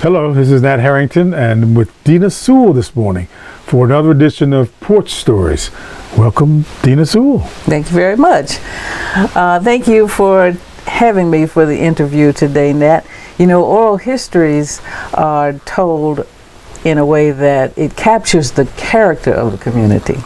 Hello, this is Nat Harrington and with Dena Sewell this morning for another edition of Porch Stories. Welcome, Dena Sewell. Thank you very much. Thank you for having me for the interview today, Nat. You know, oral histories are told in a way that it captures the character of the community.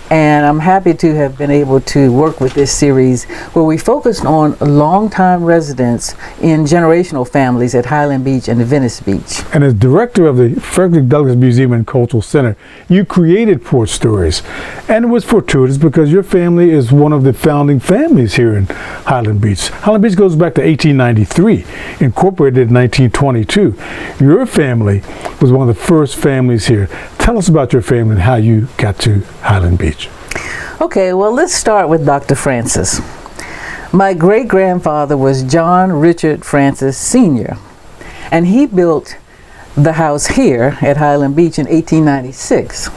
And I'm happy to have been able to work with this series where we focused on longtime residents in generational families at Highland Beach and Venice Beach. And as director of the Frederick Douglass Museum and Cultural Center, you created Porch Stories. And it was fortuitous because your family is one of the founding families here in Highland Beach. Highland Beach goes back to 1893, incorporated in 1922. Your family was one of the first families here. Tell us about your family and how you got to Highland Beach. Okay, well, let's start with Dr. Francis. My great-grandfather was John Richard Francis Sr., and he built the house here at Highland Beach in 1896.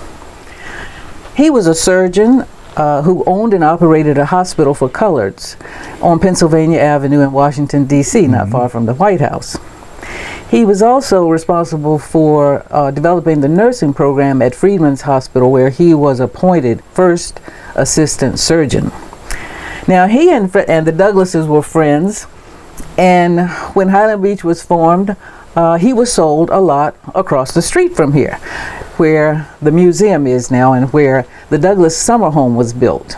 He was a surgeon who owned and operated a hospital for coloreds on Pennsylvania Avenue in Washington, D.C., not far from the White House. He was also responsible for developing the nursing program at Freedman's Hospital, where he was appointed first assistant surgeon. Now, he and the Douglasses were friends, and when Highland Beach was formed, he was sold a lot across the street from here, where the museum is now and where the Douglass summer home was built.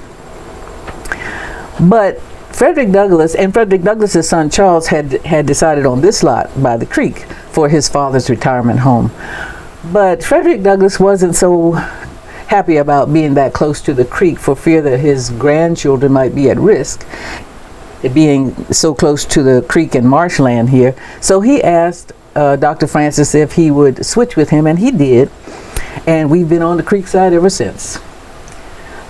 But Frederick Douglass and Frederick Douglass's son Charles had decided on this lot by the creek for his father's retirement home. But Frederick Douglass wasn't so happy about being that close to the creek for fear that his grandchildren might be at risk, it being so close to the creek and marshland here. So he asked Dr. Francis if he would switch with him, and he did. And we've been on the creek side ever since.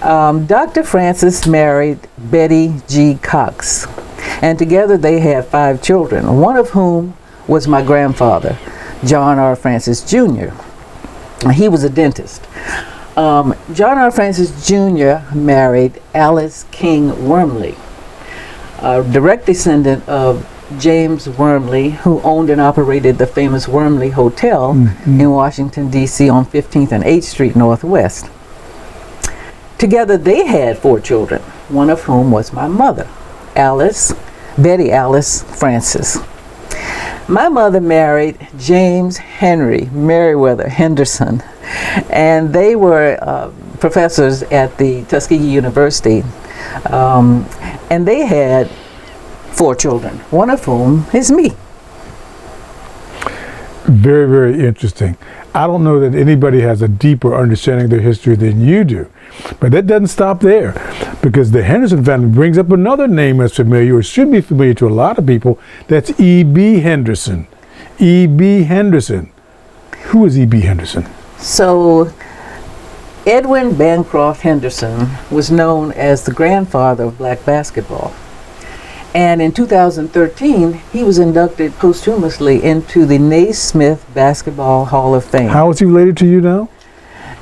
Dr. Francis married Betty G. Cox, and together they had 5 children, one of whom was my grandfather, John R. Francis Jr. He was a dentist. John R. Francis Jr. married Alice King Wormley, a direct descendant of James Wormley, who owned and operated the famous Wormley Hotel in Washington, D.C. on 15th and 8th Street Northwest. Together they had 4 children, one of whom was my mother, Betty Alice Francis. My mother married James Henry Meriwether Henderson, and they were professors at the Tuskegee University, and they had 4 children, one of whom is me. Very, very interesting. I don't know that anybody has a deeper understanding of their history than you do. But that doesn't stop there, because the Henderson family brings up another name that's familiar, or should be familiar to a lot of people. That's E.B. Henderson. E.B. Henderson. Who is E.B. Henderson? So, Edwin Bancroft Henderson was known as the grandfather of black basketball. And in 2013, he was inducted posthumously into the Naismith Basketball Hall of Fame. How is he related to you now?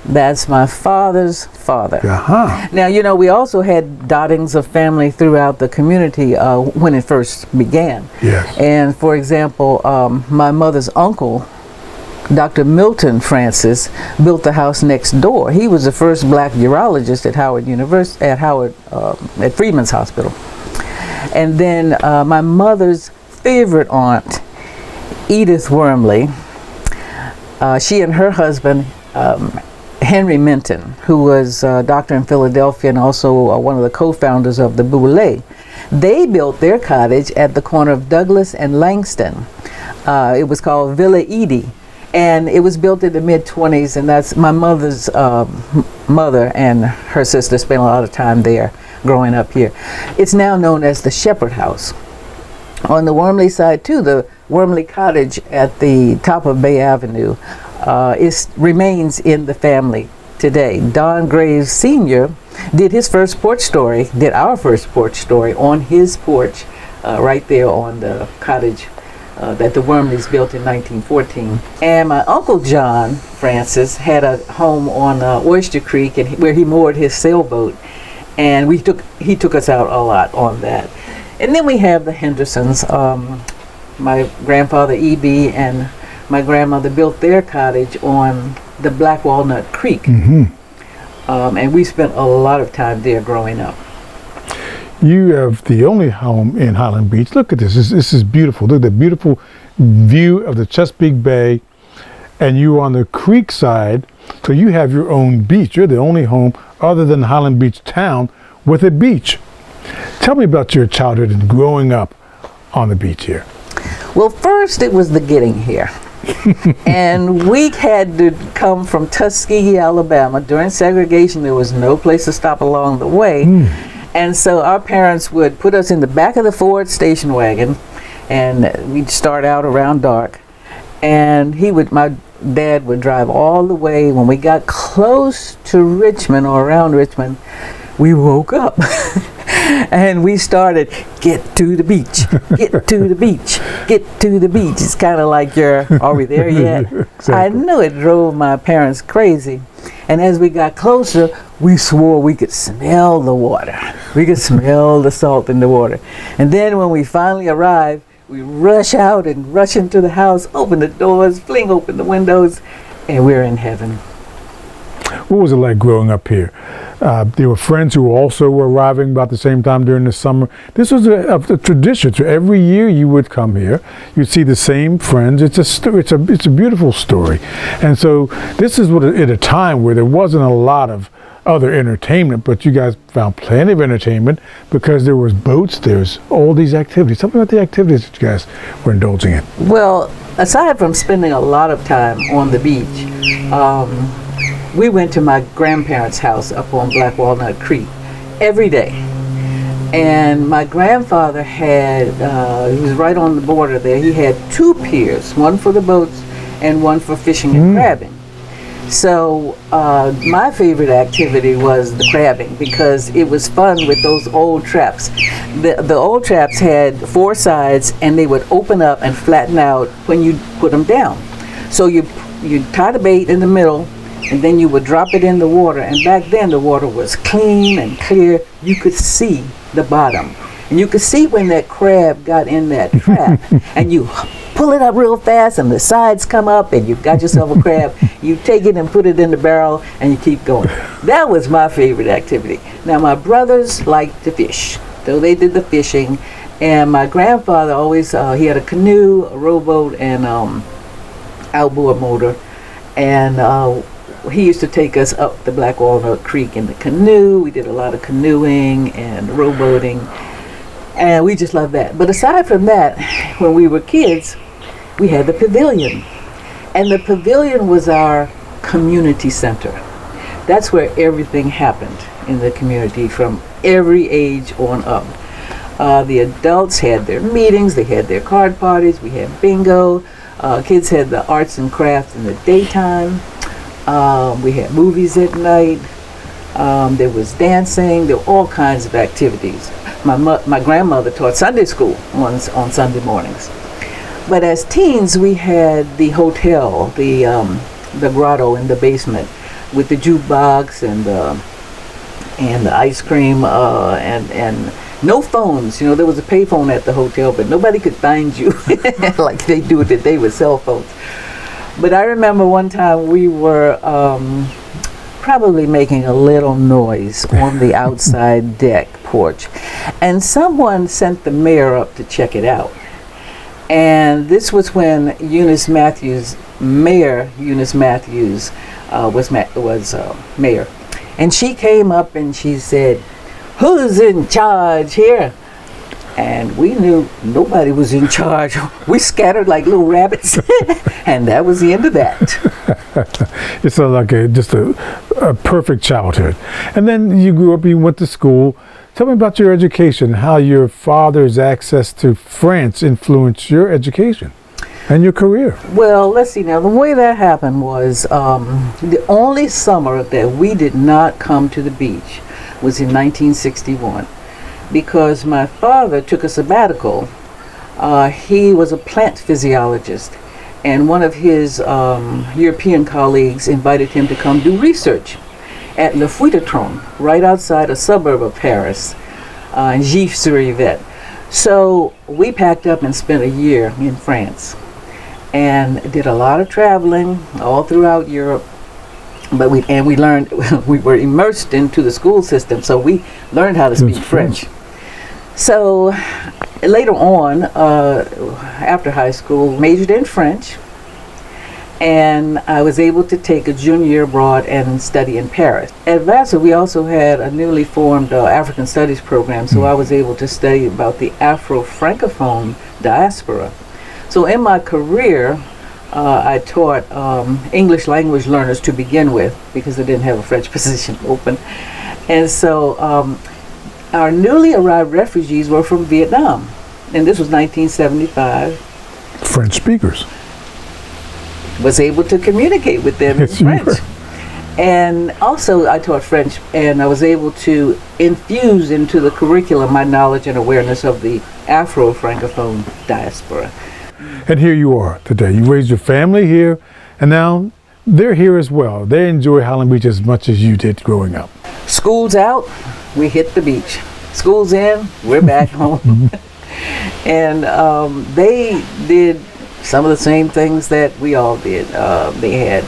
That's my father's father. Uh-huh. Now, you know, we also had dottings of family throughout the community when it first began. Yes. And for example, my mother's uncle, Dr. Milton Francis, built the house next door. He was the first black urologist at Howard University, at Freedman's Hospital. And then my mother's favorite aunt, Edith Wormley, she and her husband, Henry Minton, who was a doctor in Philadelphia and also one of the co-founders of the Boulay. They built their cottage at the corner of Douglas and Langston. It was called Villa Edie, and it was built in the mid-20s, and that's my mother's mother and her sister spent a lot of time there growing up here. It's now known as the Shepherd House. On the Wormley side too, the Wormley Cottage at the top of Bay Avenue remains in the family today. Don Graves Sr. did our first porch story on his porch right there on the cottage that the Wormleys built in 1914. And my Uncle John Francis had a home on Oyster Creek where he moored his sailboat, and he took us out a lot on that. And then we have the Hendersons, my grandfather E.B. and my grandmother built their cottage on the Black Walnut Creek. And we spent a lot of time there growing up. You have the only home in Highland Beach. Look at this. This is beautiful. Look at the beautiful view of the Chesapeake Bay. And you're on the creek side, so you have your own beach. You're the only home other than Highland Beach town with a beach. Tell me about your childhood and growing up on the beach here. Well, first it was the getting here. And we had to come from Tuskegee, Alabama. During segregation, there was no place to stop along the way. And so our parents would put us in the back of the Ford station wagon, and we'd start out around dark. And my dad would drive all the way. When we got close to Richmond or around Richmond, we woke up and we started, get to the beach, get to the beach, get to the beach. It's kind of like are we there yet? Exactly. I knew it drove my parents crazy. And as we got closer, we swore we could smell the water. We could smell the salt in the water. And then when we finally arrived, we rush out and rush into the house, open the doors, fling open the windows, and we're in heaven. What was it like growing up here? There were friends who also were arriving about the same time during the summer. This was a tradition. So every year you would come here, you'd see the same friends. It's a beautiful story. And so this is at a time where there wasn't a lot of other entertainment, but you guys found plenty of entertainment because there was boats, there's all these activities. Tell me about the activities that you guys were indulging in. Well, aside from spending a lot of time on the beach, we went to my grandparents' house up on Black Walnut Creek every day. And my grandfather he was right on the border there, he had 2 piers, one for the boats and one for fishing and crabbing. So my favorite activity was the crabbing because it was fun with those old traps. The old traps had 4 sides and they would open up and flatten out when you put them down. So you tie the bait in the middle and then you would drop it in the water. And back then the water was clean and clear. You could see the bottom. And you could see when that crab got in that trap and you pull it up real fast and the sides come up and you've got yourself a crab. You take it and put it in the barrel and you keep going. That was my favorite activity. Now my brothers liked to fish, so they did the fishing. And my grandfather always, he had a canoe, a rowboat, and outboard motor. And he used to take us up the Black Walnut Creek in the canoe. We did a lot of canoeing and rowboating. And we just loved that. But aside from that, when we were kids, we had the pavilion. And the pavilion was our community center. That's where everything happened in the community from every age on up. The adults had their meetings, they had their card parties, we had bingo. Kids had the arts and crafts in the daytime. We had movies at night. There was dancing. There were all kinds of activities. My grandmother taught Sunday school on Sunday mornings. But as teens, we had the hotel, the grotto in the basement, with the jukebox and the ice cream and no phones. You know, there was a payphone at the hotel, but nobody could find you like they do today with cell phones. But I remember one time we were probably making a little noise on the outside deck porch, and someone sent the mayor up to check it out. And this was when Mayor Eunice Matthews was mayor. And she came up and she said, "Who's in charge here?" And we knew nobody was in charge. We scattered like little rabbits, and that was the end of that. It sounds like just a perfect childhood. And then you grew up, you went to school. Tell me about your education, how your father's access to France influenced your education and your career. Well, let's see now. The way that happened was the only summer that we did not come to the beach was in 1961 because my father took a sabbatical. He was a plant physiologist, and one of his European colleagues invited him to come do research at Le Fouilletron, right outside a suburb of Paris, in Gif-sur-Yvette. So we packed up and spent a year in France. and did a lot of traveling all throughout Europe. But we learned, we were immersed into the school system, so we learned how to speak French. So later on, after high school, majored in French, and I was able to take a junior year abroad and study in Paris. At Vassar, we also had a newly formed African Studies program, so I was able to study about the Afro-Francophone diaspora. So in my career, I taught English language learners to begin with, because they didn't have a French position open. And so our newly arrived refugees were from Vietnam, and this was 1975. French speakers. Was able to communicate with them in French. And also I taught French, and I was able to infuse into the curriculum my knowledge and awareness of the Afro-Francophone diaspora. And here you are today. You raised your family here, and now they're here as well. They enjoy Highland Beach as much as you did growing up. School's out, we hit the beach. School's in, we're back home. And they did some of the same things that we all did. They had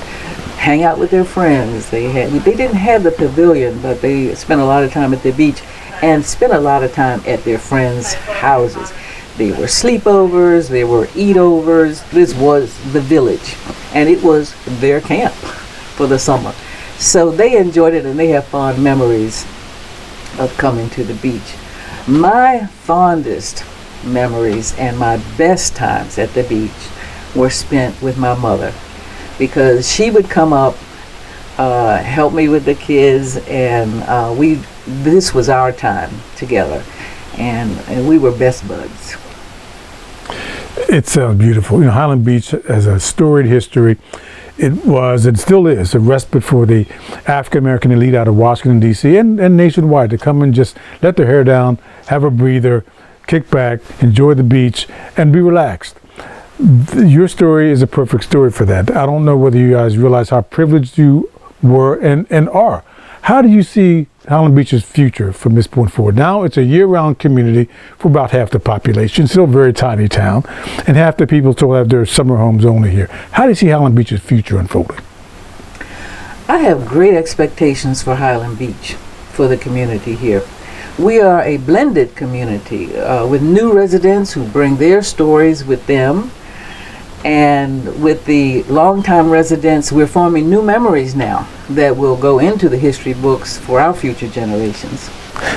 hang out with their friends. They didn't have the pavilion, but they spent a lot of time at the beach and spent a lot of time at their friends' houses. There were sleepovers, there were eat-overs. This was the village, and it was their camp for the summer. So they enjoyed it, and they have fond memories of coming to the beach. My fondest memories and my best times at the beach were spent with my mother, because she would come up, help me with the kids, and this was our time together, and we were best buds. It sounds beautiful. You know, Highland Beach has a storied history. It was and still is a respite for the African American elite out of Washington, D.C. and nationwide to come and just let their hair down, have a breather, kick back, enjoy the beach, and be relaxed. Your story is a perfect story for that. I don't know whether you guys realize how privileged you were and are. How do you see Highland Beach's future from this point forward? Now it's a year-round community for about half the population, still a very tiny town, and half the people still have their summer homes only here. How do you see Highland Beach's future unfolding? I have great expectations for Highland Beach, for the community here. We are a blended community with new residents who bring their stories with them, and with the longtime residents, we're forming new memories now that will go into the history books for our future generations.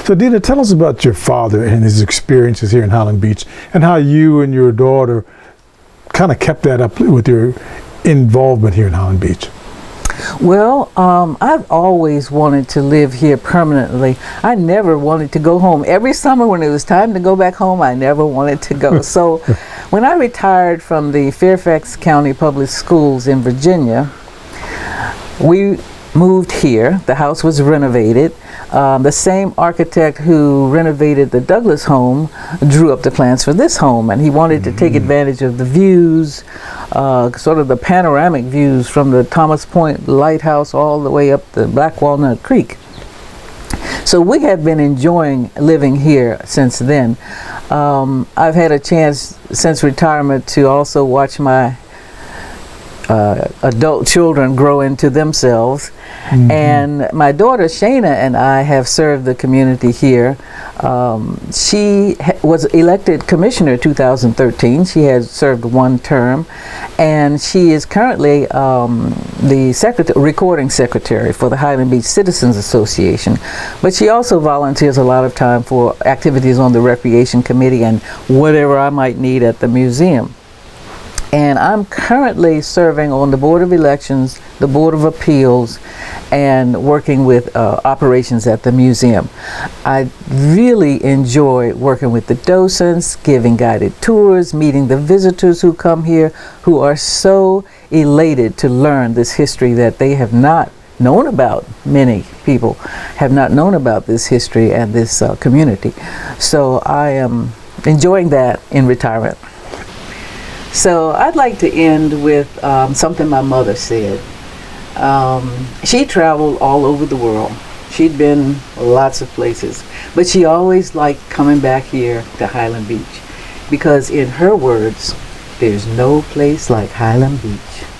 So Dena, tell us about your father and his experiences here in Highland Beach, and how you and your daughter kind of kept that up with your involvement here in Highland Beach. Well, I've always wanted to live here permanently. I never wanted to go home. Every summer when it was time to go back home, I never wanted to go. So when I retired from the Fairfax County Public Schools in Virginia, we moved here. The house was renovated. The same architect who renovated the Douglass home drew up the plans for this home, and he wanted to take advantage of the views, sort of the panoramic views from the Thomas Point Lighthouse all the way up the Black Walnut Creek. So we have been enjoying living here since then. I've had a chance since retirement to also watch my adult children grow into themselves. And my daughter Shayna and I have served the community here. She was elected commissioner 2013. She has served one term, and she is currently the recording secretary for the Highland Beach Citizens Association. But she also volunteers a lot of time for activities on the recreation committee and whatever I might need at the museum. And I'm currently serving on the Board of Elections, the Board of Appeals, and working with operations at the museum. I really enjoy working with the docents, giving guided tours, meeting the visitors who come here, who are so elated to learn this history that they have not known about. Many people have not known about this history and this community. So I am enjoying that in retirement. So I'd like to end with something my mother said. She traveled all over the world. She'd been lots of places, but she always liked coming back here to Highland Beach, because in her words, There's no place like Highland Beach.